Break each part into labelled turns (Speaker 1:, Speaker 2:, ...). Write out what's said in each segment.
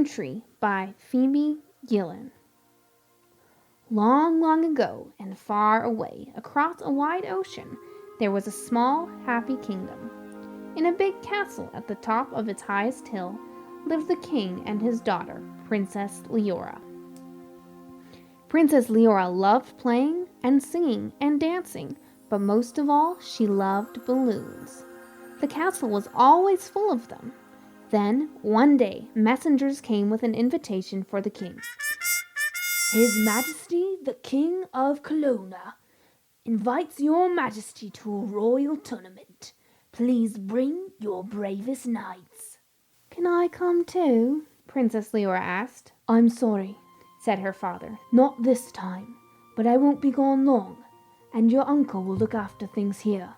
Speaker 1: Tree by Phoebe, Gilman. Long, long ago and far away, across a wide ocean, there was a small, happy kingdom. In a big castle at the top of its highest hill lived the king and his daughter, Princess Leora. Princess Leora loved playing and singing and dancing, but most of all, she loved balloons. The castle was always full of them. Then, one day, messengers came with an invitation for the king.
Speaker 2: His Majesty, the King of Kelowna, invites your Majesty to a royal tournament. Please bring your bravest knights.
Speaker 1: Can I come too? Princess Leora asked.
Speaker 2: I'm sorry, said her father. Not this time, but I won't be gone long, and your uncle will look after things here.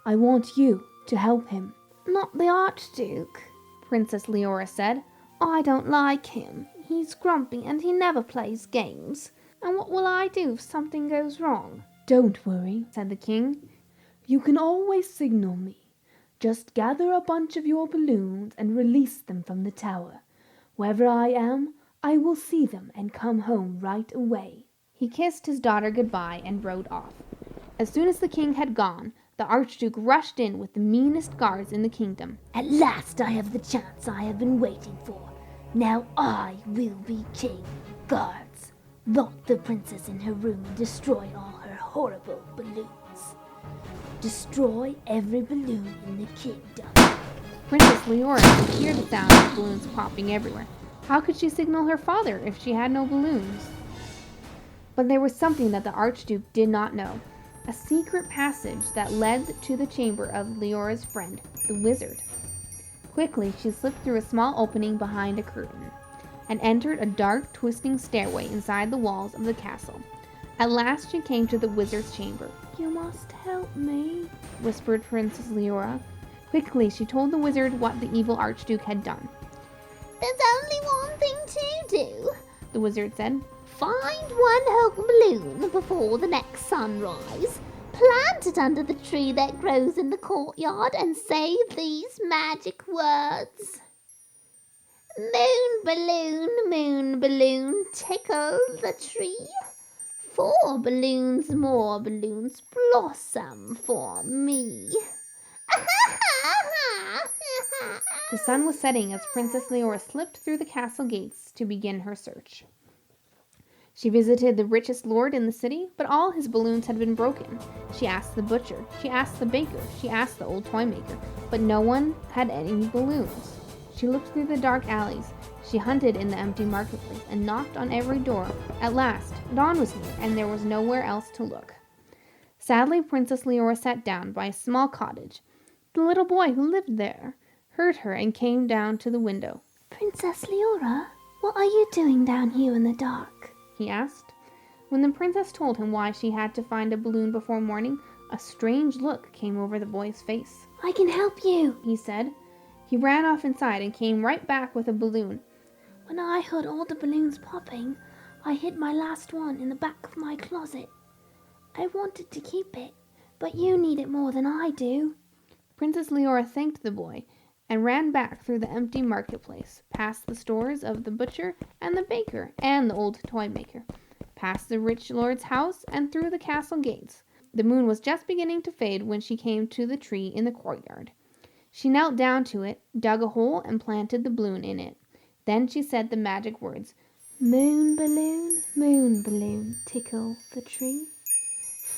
Speaker 2: I want you to help him.
Speaker 1: Not the Archduke, Princess Leora said. I don't like him. He's grumpy and he never plays games. And what will I do if something goes wrong?
Speaker 2: Don't worry, said the king. You can always signal me. Just gather a bunch of your balloons and release them from the tower. Wherever I am, I will see them and come home right away.
Speaker 1: He kissed his daughter goodbye and rode off. As soon as the king had gone, the Archduke rushed in with the meanest guards in the kingdom.
Speaker 2: At last I have the chance I have been waiting for. Now I will be king. Guards, lock the princess in her room and destroy all her horrible balloons. Destroy every balloon in the kingdom.
Speaker 1: Princess Leora could hear the sound of balloons popping everywhere. How could she signal her father if she had no balloons? But there was something that the Archduke did not know. A secret passage that led to the chamber of Leora's friend, the wizard. Quickly, she slipped through a small opening behind a curtain and entered a dark, twisting stairway inside the walls of the castle. At last she came to the wizard's chamber.
Speaker 2: You must help me,
Speaker 1: whispered Princess Leora. Quickly, she told the wizard what the evil Archduke had done.
Speaker 3: There's only one thing to do,
Speaker 1: the wizard said.
Speaker 3: Find one whole balloon before the next sunrise. Plant it under the tree that grows in the courtyard and say these magic words. Moon balloon, tickle the tree. 4 balloons, more balloons, blossom for me.
Speaker 1: The sun was setting as Princess Leora slipped through the castle gates to begin her search. She visited the richest lord in the city, but all his balloons had been broken. She asked the butcher, she asked the baker, she asked the old toy maker, but no one had any balloons. She looked through the dark alleys. She hunted in the empty marketplace and knocked on every door. At last, dawn was near, and there was nowhere else to look. Sadly, Princess Leora sat down by a small cottage. The little boy who lived there heard her and came down to the window.
Speaker 2: Princess Leora, what are you doing down here in the dark?
Speaker 1: He asked. When the princess told him why she had to find a balloon before morning, a strange look came over the boy's face.
Speaker 2: I can help you,
Speaker 1: he said. He ran off inside and came right back with a balloon.
Speaker 2: When I heard all the balloons popping, I hid my last one in the back of my closet. I wanted to keep it, but you need it more than I do.
Speaker 1: Princess Leora thanked the boy and ran back through the empty marketplace, past the stores of the butcher and the baker and the old toy maker, past the rich lord's house and through the castle gates. The moon was just beginning to fade when she came to the tree in the courtyard. She knelt down to it, dug a hole, and planted the balloon in it. Then she said the magic words,
Speaker 2: moon balloon, tickle the tree.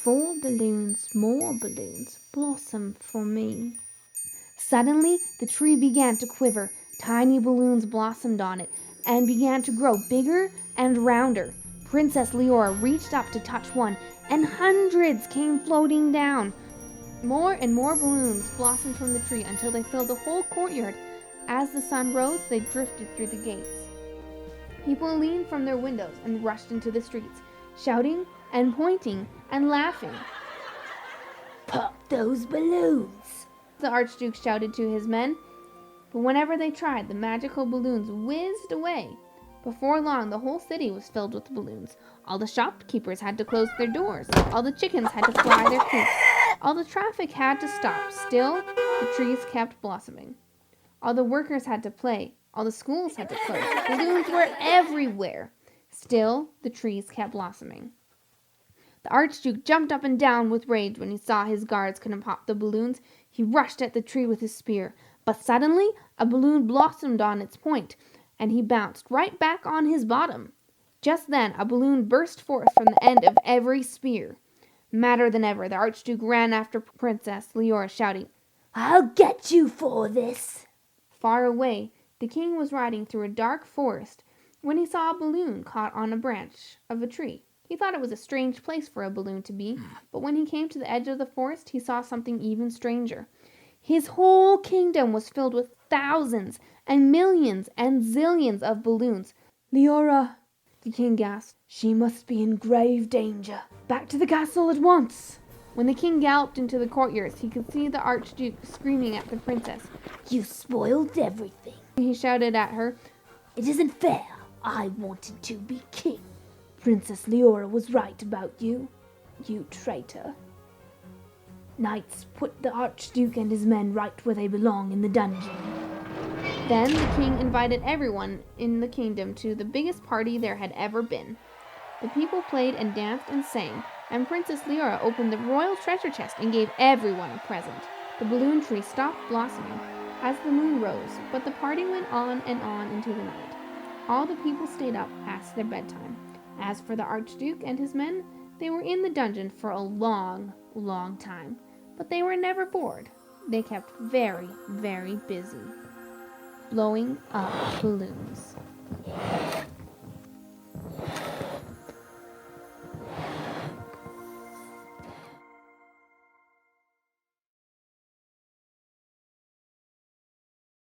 Speaker 2: 4 balloons, more balloons, blossom for me.
Speaker 1: Suddenly, the tree began to quiver. Tiny balloons blossomed on it and began to grow bigger and rounder. Princess Leora reached up to touch one, and hundreds came floating down. More and more balloons blossomed from the tree until they filled the whole courtyard. As the sun rose, they drifted through the gates. People leaned from their windows and rushed into the streets, shouting and pointing and laughing.
Speaker 2: Pop those balloons,
Speaker 1: the Archduke shouted to his men. But whenever they tried, the magical balloons whizzed away. Before long, the whole city was filled with balloons. All the shopkeepers had to close their doors. All the chickens had to fly their coops. All the traffic had to stop. Still, the trees kept blossoming. All the workers had to play, All the schools had to close. Balloons were everywhere. Still, the trees kept blossoming. The Archduke jumped up and down with rage when he saw his guards couldn't pop the balloons. He rushed at the tree with his spear, but suddenly a balloon blossomed on its point, and he bounced right back on his bottom. Just then a balloon burst forth from the end of every spear. Madder than ever, the Archduke ran after Princess Leora, shouting,
Speaker 2: "I'll get you for this!"
Speaker 1: Far away, the king was riding through a dark forest when he saw a balloon caught on a branch of a tree. He thought it was a strange place for a balloon to be, but when he came to the edge of the forest, he saw something even stranger. His whole kingdom was filled with thousands and millions and zillions of balloons.
Speaker 2: "Leora,"
Speaker 1: the king gasped.
Speaker 2: "she must be in grave danger. Back to the castle at once!"
Speaker 1: When the king galloped into the courtyards, he could see the Archduke screaming at the princess.
Speaker 2: "You spoiled everything.
Speaker 1: He shouted at her,
Speaker 2: It isn't fair. I wanted to be king. Princess Leora was right about you, you traitor." Knights, put the Archduke and his men right where they belong, in the dungeon.
Speaker 1: Then the king invited everyone in the kingdom to the biggest party there had ever been. The people played and danced and sang, and Princess Leora opened the royal treasure chest and gave everyone a present. The balloon tree stopped blossoming as the moon rose, but the party went on and on into the night. All the people stayed up past their bedtime. As for the Archduke and his men, they were in the dungeon for a long, long time, but they were never bored. They kept very, very busy, blowing up balloons.